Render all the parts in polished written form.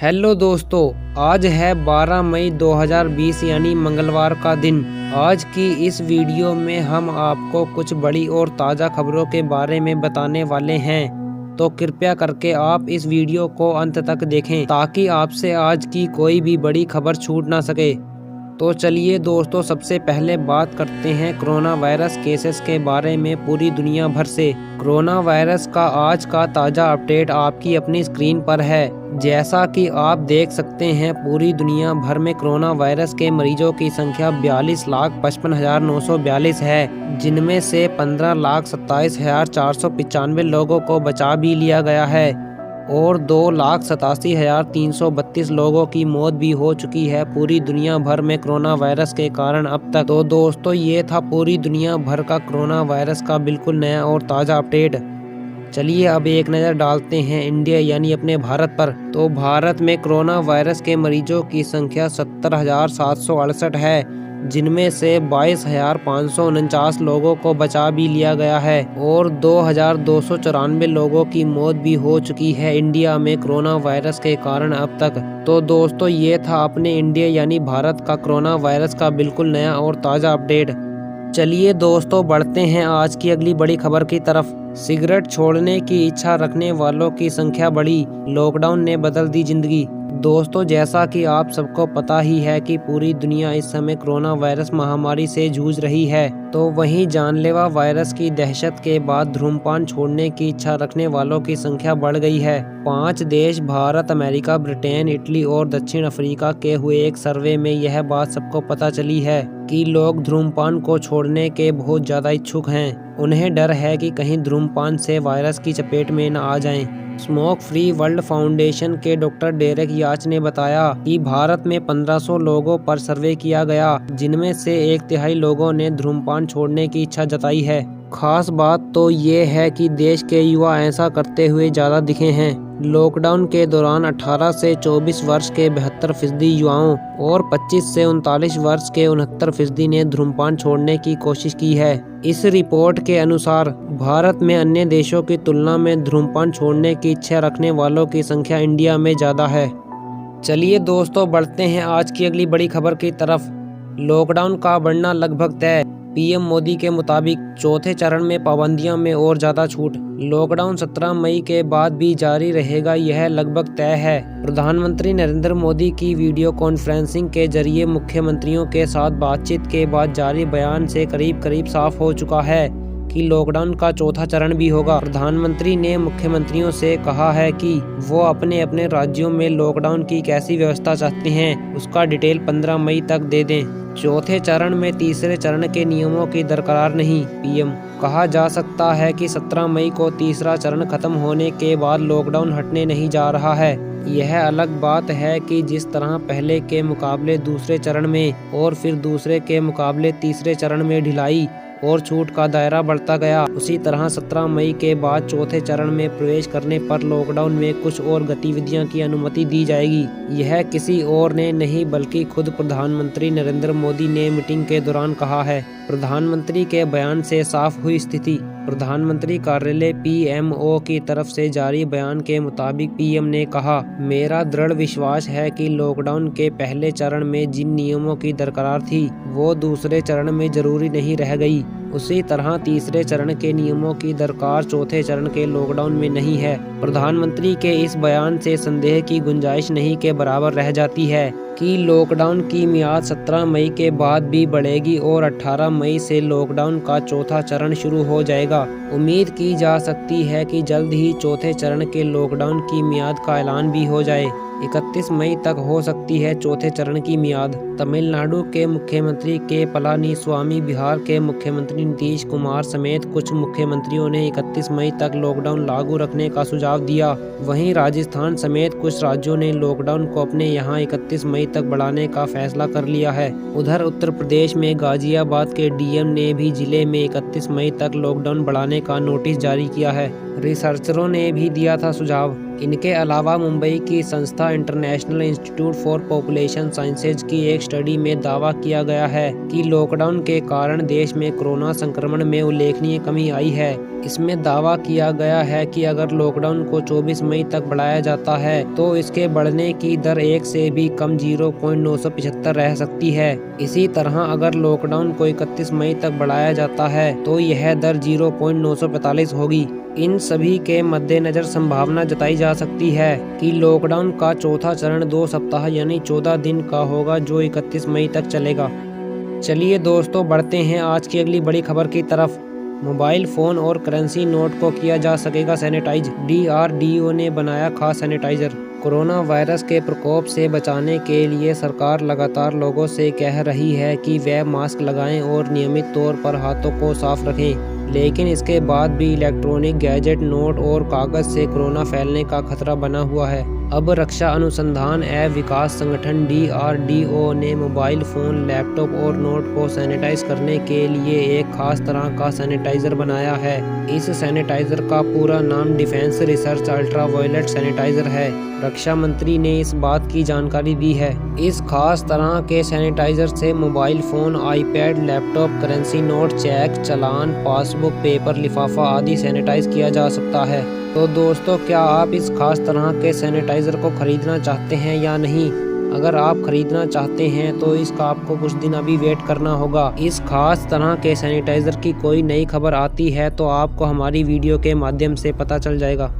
Hello दोस्तों, आज है 12 मई 2020 यानी मंगलवार का दिन। आज की इस वीडियो में हम आपको कुछ बड़ी और ताज़ा खबरों के बारे में बताने वाले हैं, तो कृपया करके आप इस वीडियो को अंत तक देखें ताकि आपसे आज की कोई भी बड़ी खबर छूट ना सके। तो चलिए दोस्तों, सबसे पहले बात करते हैं कोरोना वायरस केसेस के बारे में पूरी दुनिया भर से। कोरोना वायरस का आज का ताज़ा अपडेट आपकी अपनी स्क्रीन पर है। जैसा कि आप देख सकते हैं, पूरी दुनिया भर में कोरोना वायरस के मरीजों की संख्या 42,55,942 है, जिनमें से 15,27,495 लोगों को बचा भी लिया गया है और 2,87,332 लोगों की मौत भी हो चुकी है पूरी दुनिया भर में कोरोना वायरस के कारण अब तक। तो दोस्तों, ये था पूरी दुनिया भर का कोरोना वायरस का बिल्कुल नया और ताज़ा अपडेट। चलिए अब एक नज़र डालते हैं इंडिया यानी अपने भारत पर। तो भारत में कोरोना वायरस के मरीजों की संख्या 70,768 है, जिनमें से 22,549 लोगों को बचा भी लिया गया है और 2,294 लोगों की मौत भी हो चुकी है इंडिया में कोरोना वायरस के कारण अब तक। तो दोस्तों, ये था अपने इंडिया यानी भारत का कोरोना वायरस का बिल्कुल नया और ताज़ा अपडेट। चलिए दोस्तों, बढ़ते हैं आज की अगली बड़ी खबर की तरफ। सिगरेट छोड़ने की इच्छा रखने वालों की संख्या बढ़ी, लॉकडाउन ने बदल दी जिंदगी। दोस्तों, जैसा कि आप सबको पता ही है कि पूरी दुनिया इस समय कोरोना वायरस महामारी से जूझ रही है, तो वहीं जानलेवा वायरस की दहशत के बाद धूम्रपान छोड़ने की इच्छा रखने वालों की संख्या बढ़ गई है। 5 देश भारत, अमेरिका, ब्रिटेन, इटली और दक्षिण अफ्रीका के हुए एक सर्वे में यह बात सबको पता चली है कि लोग धूम्रपान को छोड़ने के बहुत ज़्यादा इच्छुक हैं। उन्हें डर है कि कहीं धूम्रपान से वायरस की चपेट में न आ जाएं। स्मोक फ्री वर्ल्ड फाउंडेशन के डॉक्टर डेरेक याच ने बताया कि भारत में 1500 लोगों पर सर्वे किया गया, जिनमें से 1/3 लोगों ने धूम्रपान छोड़ने की इच्छा जताई है। खास बात तो ये है कि देश के युवा ऐसा करते हुए ज़्यादा दिखे हैं। लॉकडाउन के दौरान 18 से 24 वर्ष के 72% युवाओं और 25 से 39 वर्ष के 69% ने धूम्रपान छोड़ने की कोशिश की है। इस रिपोर्ट के अनुसार भारत में अन्य देशों की तुलना में धूम्रपान छोड़ने की इच्छा रखने वालों की संख्या इंडिया में ज़्यादा है। चलिए दोस्तों, बढ़ते हैं आज की अगली बड़ी खबर की तरफ। लॉकडाउन का बढ़ना लगभग तय, पीएम मोदी के मुताबिक चौथे चरण में पाबंदियों में और ज़्यादा छूट। लॉकडाउन 17 मई के बाद भी जारी रहेगा, यह लगभग तय है। प्रधानमंत्री नरेंद्र मोदी की वीडियो कॉन्फ्रेंसिंग के जरिए मुख्यमंत्रियों के साथ बातचीत के बाद जारी बयान से करीब करीब साफ हो चुका है कि लॉकडाउन का चौथा चरण भी होगा। प्रधानमंत्री ने मुख्यमंत्रियों से कहा है कि वो अपने अपने राज्यों में लॉकडाउन की कैसी व्यवस्था चाहते हैं, उसका डिटेल 15 मई तक दे दें। चौथे चरण में तीसरे चरण के नियमों की दरकार नहीं, पीएम। कहा जा सकता है कि 17 मई को तीसरा चरण खत्म होने के बाद लॉकडाउन हटने नहीं जा रहा है। यह अलग बात है कि जिस तरह पहले के मुकाबले दूसरे चरण में और फिर दूसरे के मुकाबले तीसरे चरण में ढिलाई और छूट का दायरा बढ़ता गया, उसी तरह 17 मई के बाद चौथे चरण में प्रवेश करने पर लॉकडाउन में कुछ और गतिविधियों की अनुमति दी जाएगी। यह किसी और ने नहीं बल्कि खुद प्रधानमंत्री नरेंद्र मोदी ने मीटिंग के दौरान कहा है। प्रधानमंत्री के बयान से साफ हुई स्थिति। प्रधानमंत्री कार्यालय पीएमओ की तरफ से जारी बयान के मुताबिक पीएम ने कहा, मेरा दृढ़ विश्वास है कि लॉकडाउन के पहले चरण में जिन नियमों की दरकार थी वो दूसरे चरण में जरूरी नहीं रह गई, उसी तरह तीसरे चरण के नियमों की दरकार चौथे चरण के लॉकडाउन में नहीं है। प्रधानमंत्री के इस बयान से संदेह की गुंजाइश नहीं के बराबर रह जाती है कि लॉकडाउन की मियाद 17 मई के बाद भी बढ़ेगी और 18 मई से लॉकडाउन का चौथा चरण शुरू हो जाएगा। उम्मीद की जा सकती है कि जल्द ही चौथे चरण के लॉकडाउन की मियाद का ऐलान भी हो जाए। 31 मई तक हो सकती है चौथे चरण की मियाद। तमिलनाडु के मुख्यमंत्री के पलानीस्वामी, बिहार के मुख्यमंत्री नीतीश कुमार समेत कुछ मुख्यमंत्रियों ने 31 मई तक लॉकडाउन लागू रखने का सुझाव दिया। वहीं राजस्थान समेत कुछ राज्यों ने लॉकडाउन को अपने यहाँ 31 मई तक बढ़ाने का फैसला कर लिया है। उधर उत्तर प्रदेश में गाजियाबाद के डीएम ने भी जिले में 31 मई तक लॉकडाउन बढ़ाने का नोटिस जारी किया है। रिसर्चरों ने भी दिया था सुझाव। इनके अलावा मुंबई की संस्था international institute for population sciences की एक स्टडी में दावा किया गया है कि लॉकडाउन के कारण देश में कोरोना संक्रमण में उल्लेखनीय कमी आई है। इसमें दावा किया गया है कि अगर लॉकडाउन को 24 मई तक बढ़ाया जाता है तो इसके बढ़ने की दर 1 से भी कम 0.975 रह सकती है। इसी तरह अगर लॉकडाउन को 31 मई तक बढ़ाया जाता है तो यह दर 0.945 होगी। इन सभी के मद्देनजर संभावना जताई जा सकती है कि लॉकडाउन का चौथा चरण 2 सप्ताह यानी 14 दिन का होगा, जो 31 मई तक चलेगा। चलिए दोस्तों, बढ़ते हैं आज की अगली बड़ी खबर की तरफ। मोबाइल फ़ोन और करेंसी नोट को किया जा सकेगा सैनिटाइज। DRDO ने बनाया खास सैनिटाइजर। कोरोना वायरस के प्रकोप से बचाने के लिए सरकार लगातार लोगों से कह रही है कि वे मास्क लगाएं और नियमित तौर पर हाथों को साफ रखें। लेकिन इसके बाद भी इलेक्ट्रॉनिक गैजेट, नोट और कागज से कोरोना फैलने का खतरा बना हुआ है। अब रक्षा अनुसंधान एवं विकास संगठन DRDO ने मोबाइल फ़ोन, लैपटॉप और नोट को सैनिटाइज करने के लिए एक खास तरह का सैनिटाइजर बनाया है। इस सैनिटाइजर का पूरा नाम डिफेंस रिसर्च अल्ट्रावायलेट सैनिटाइजर है। रक्षा मंत्री ने इस बात की जानकारी दी है। इस खास तरह के सैनिटाइजर से mobile phone, iPad, laptop, currency note, cheque, चालान, पासबुक, पेपर, लिफाफा आदि सैनिटाइज किया जा सकता है। तो दोस्तों, क्या आप इस खास तरह के सैनिटाइज़र को ख़रीदना चाहते हैं या नहीं? अगर आप ख़रीदना चाहते हैं तो इसका आपको कुछ दिन अभी वेट करना होगा। इस खास तरह के सैनिटाइज़र की कोई नई खबर आती है तो आपको हमारी वीडियो के माध्यम से पता चल जाएगा।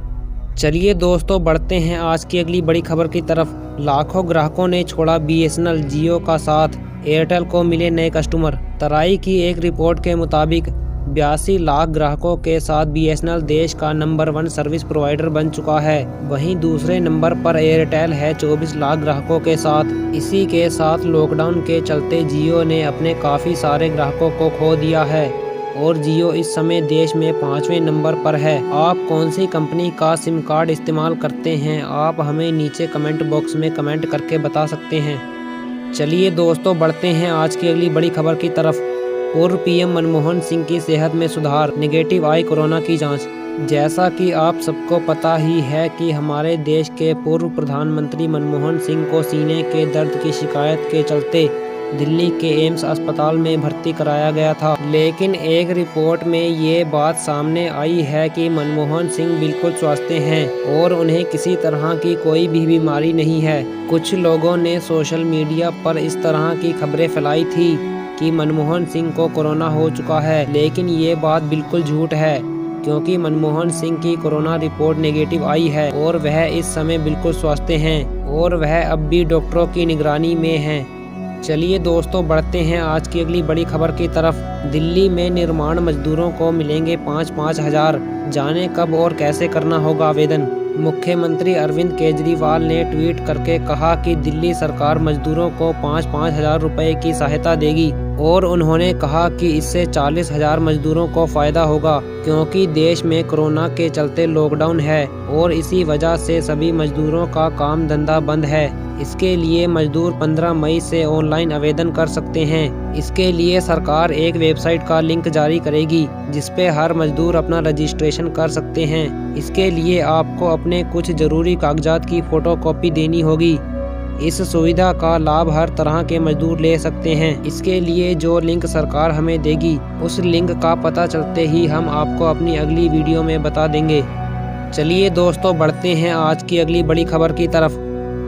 चलिए दोस्तों, बढ़ते हैं आज की अगली बड़ी खबर की तरफ। लाखों ग्राहकों ने छोड़ा BSNL, जियो का साथ, एयरटेल को मिले नए कस्टमर। तराई की एक रिपोर्ट के मुताबिक 82 लाख ग्राहकों के साथ BSNL देश का नंबर 1 सर्विस प्रोवाइडर बन चुका है। वहीं दूसरे नंबर पर एयरटेल है 24 लाख ग्राहकों के साथ। इसी के साथ लॉकडाउन के चलते जियो ने अपने काफ़ी सारे ग्राहकों को खो दिया है और जियो इस समय देश में 5वें नंबर पर है। आप कौन सी कंपनी का सिम कार्ड इस्तेमाल करते हैं? आप हमें नीचे कमेंट बॉक्स में कमेंट करके बता सकते हैं। चलिए दोस्तों, बढ़ते हैं आज की अगली बड़ी खबर की तरफ। पूर्व PM मनमोहन सिंह की सेहत में सुधार, नेगेटिव आई कोरोना की जांच। जैसा कि आप सबको पता ही है कि हमारे देश के पूर्व प्रधानमंत्री मनमोहन सिंह को सीने के दर्द की शिकायत के चलते दिल्ली के एम्स अस्पताल में भर्ती कराया गया था। लेकिन एक रिपोर्ट में ये बात सामने आई है कि मनमोहन सिंह बिल्कुल स्वस्थ हैं और उन्हें किसी तरह की कोई भी बीमारी नहीं है। कुछ लोगों ने सोशल मीडिया पर इस तरह की खबरें फैलाई थी कि मनमोहन सिंह को कोरोना हो चुका है, लेकिन ये बात बिल्कुल झूठ है क्योंकि मनमोहन सिंह की कोरोना रिपोर्ट नेगेटिव आई है और वह इस समय बिल्कुल स्वस्थ हैं और वह अब भी डॉक्टरों की निगरानी में हैं। चलिए दोस्तों, बढ़ते हैं आज की अगली बड़ी खबर की तरफ। दिल्ली में निर्माण मजदूरों को मिलेंगे 5-5 हज़ार। जाने कब और कैसे करना होगा आवेदन। मुख्यमंत्री अरविंद केजरीवाल ने ट्वीट करके कहा कि दिल्ली सरकार मजदूरों को 5-5 हज़ार रुपये की सहायता देगी और उन्होंने कहा कि इससे 40,000 मजदूरों को फ़ायदा होगा क्योंकि देश में कोरोना के चलते लॉकडाउन है और इसी वजह से सभी मजदूरों का काम धंधा बंद है। इसके लिए मजदूर 15 मई से ऑनलाइन आवेदन कर सकते हैं। इसके लिए सरकार एक वेबसाइट का लिंक जारी करेगी जिस पे हर मजदूर अपना रजिस्ट्रेशन कर सकते हैं। इसके लिए आपको अपने कुछ ज़रूरी कागजात की फ़ोटोकॉपी देनी होगी। इस सुविधा का लाभ हर तरह के मजदूर ले सकते हैं। इसके लिए जो लिंक सरकार हमें देगी उस लिंक का पता चलते ही हम आपको अपनी अगली वीडियो में बता देंगे। चलिए दोस्तों, बढ़ते हैं आज की अगली बड़ी खबर की तरफ।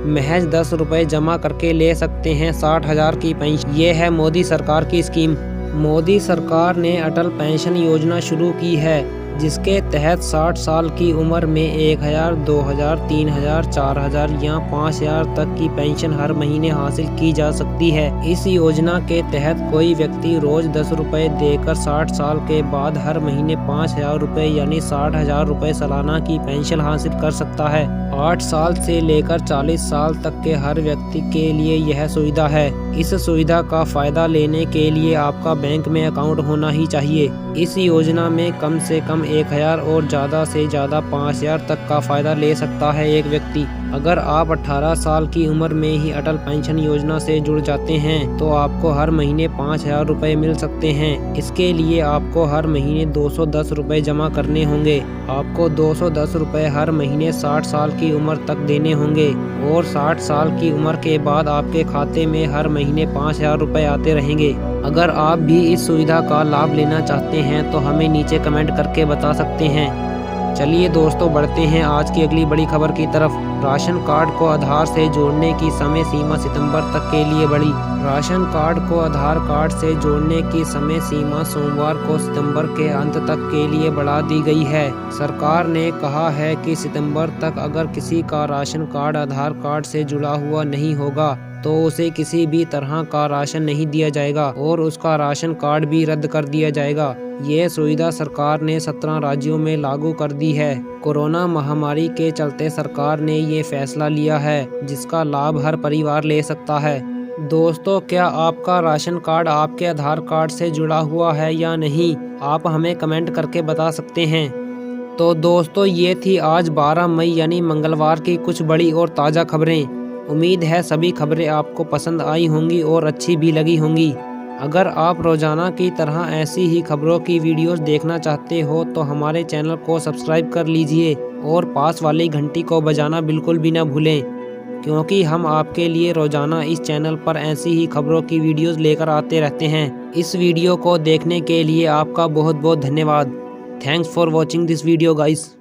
महज 10 रुपये जमा करके ले सकते हैं 60,000 की पेंशन। ये है मोदी सरकार की स्कीम। मोदी सरकार ने अटल पेंशन योजना शुरू की है जिसके तहत 60 साल की उम्र में 1,000, 2,000, 3,000, 4,000 या 5,000 तक की पेंशन हर महीने हासिल की जा सकती है। इस योजना के तहत कोई व्यक्ति रोज 10 रुपये देकर 60 साल के बाद हर महीने 5,000 रुपये यानी 60,000 रुपये सालाना की पेंशन हासिल कर सकता है। 8 साल से लेकर 40 साल तक के हर व्यक्ति के लिए यह सुविधा है। इस सुविधा का फायदा लेने के लिए आपका बैंक में अकाउंट होना ही चाहिए। इस योजना में कम से कम 1,000 और ज़्यादा से ज़्यादा 5,000 तक का फायदा ले सकता है एक व्यक्ति। अगर आप 18 साल की उम्र में ही अटल पेंशन योजना से जुड़ जाते हैं तो आपको हर महीने 5,000 रुपये मिल सकते हैं। इसके लिए आपको हर महीने 210 रुपये जमा करने होंगे। आपको 210 रुपये हर महीने 60 साल की उम्र तक देने होंगे और 60 साल की उम्र के बाद आपके खाते में हर महीने 5,000 रुपये आते रहेंगे। अगर आप भी इस सुविधा का लाभ लेना चाहते हैं तो हमें नीचे कमेंट करके बता सकते हैं। चलिए दोस्तों, बढ़ते हैं आज की अगली बड़ी खबर की तरफ। राशन कार्ड को आधार से जोड़ने की समय सीमा सितंबर तक के लिए बढ़ी। राशन कार्ड को आधार कार्ड से जोड़ने की समय सीमा सोमवार को सितंबर के अंत तक के लिए बढ़ा दी गई है। सरकार ने कहा है कि सितंबर तक अगर किसी का राशन कार्ड आधार कार्ड से जुड़ा हुआ नहीं होगा तो उसे किसी भी तरह का राशन नहीं दिया जाएगा और उसका राशन कार्ड भी रद्द कर दिया जाएगा। ये सुविधा सरकार ने 17 राज्यों में लागू कर दी है। कोरोना महामारी के चलते सरकार ने ये फैसला लिया है जिसका लाभ हर परिवार ले सकता है। दोस्तों, क्या आपका राशन कार्ड आपके आधार कार्ड से जुड़ा हुआ है या नहीं? आप हमें कमेंट करके बता सकते हैं। तो दोस्तों, ये थी आज 12 मई यानी मंगलवार की कुछ बड़ी और ताज़ा खबरें। उम्मीद है सभी खबरें आपको पसंद आई होंगी और अच्छी भी लगी होंगी। अगर आप रोज़ाना की तरह ऐसी ही खबरों की वीडियोस देखना चाहते हो तो हमारे चैनल को सब्सक्राइब कर लीजिए और पास वाली घंटी को बजाना बिल्कुल भी ना भूलें, क्योंकि हम आपके लिए रोज़ाना इस चैनल पर ऐसी ही खबरों की वीडियोस लेकर आते रहते हैं। इस वीडियो को देखने के लिए आपका बहुत बहुत धन्यवाद। Thanks for watching this video guys.